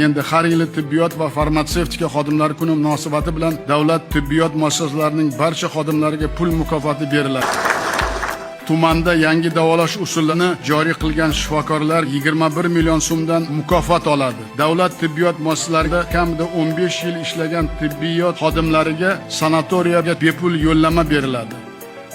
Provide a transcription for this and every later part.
Endi har yili tibbiyot va farmatsevtika xodimlari kuni munosabati bilan davlat tibbiyot muassasalarining barcha xodimlariga pul mukofoti beriladi. Tumanda yangi davolash usulini joriy qilgan shifokorlar 21 million so'mdan mukofot oladi. Davlat tibbiyot muassasalarida kamida 15 yil ishlagan tibbiyot xodimlariga sanatoriyaga bepul yo'llanma beriladi.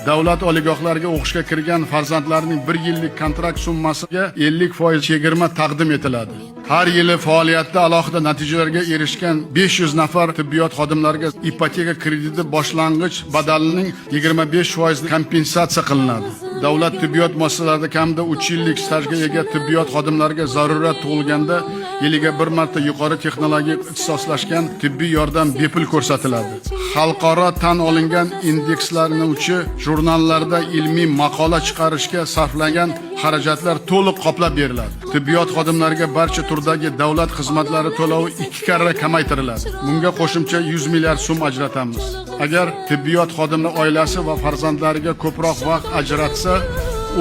Davlat oliygohlariga o'qishga kirgan farzandlarning 1 yillik kontrakt summasiga 50% chegirma taqdim etiladi. Har yili faoliyatda alohida natijalarga erishgan 500 nafar tibbiyot xodimlariga ipoteka krediti boshlang'ich badalining 25% kompensatsiya qilinadi. Davlat tibbiyot muassasalarida kamida 3 yillik stajga ega tibbiyot xodimlariga zarurat tug'ilganda yiliga bir marta yuqori texnologik ixtisoslashgan tibbiy yordam bepul ko'rsatiladi. Xalqaro tan olingan indekslanuvchi jurnallarda ilmiy maqola chiqarishga sarflangan xarajatlar to'liq qoplab beriladi. Tibbiyot xodimlariga barcha turdagi davlat xizmatlari to'lovi 2 karra kamaytiriladi. Bunga qo'shimcha 100 milliard so'm ajratamiz. Agar tibbiyot xodimi oilasi va farzandlariga ko'proq vaqt ajratsa,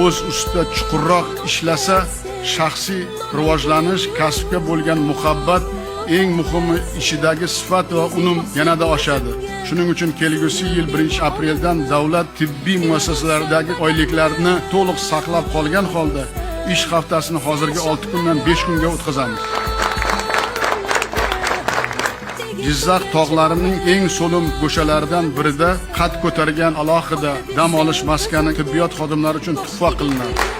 o'z ustida chuqurroq ishlasa, shaxsiy rivojlanish, kasbga bo'lgan muhabbat, eng muhimi ishidagi sifat va unum yanada oshadi. Shuning uchun kelgusi yil 1-apreldan davlat tibbiy muassasalaridagi oyliklarni to'liq saqlab qolgan holda ish haftasini hozirgi 6 kundan 5 kunga o'tkazamiz. Jizzax tog'larining eng so'lim go'shalaridan birida qad ko'targan alohida dam olish maskani tibbiyot xodimlari uchun tuhfa qilinadi.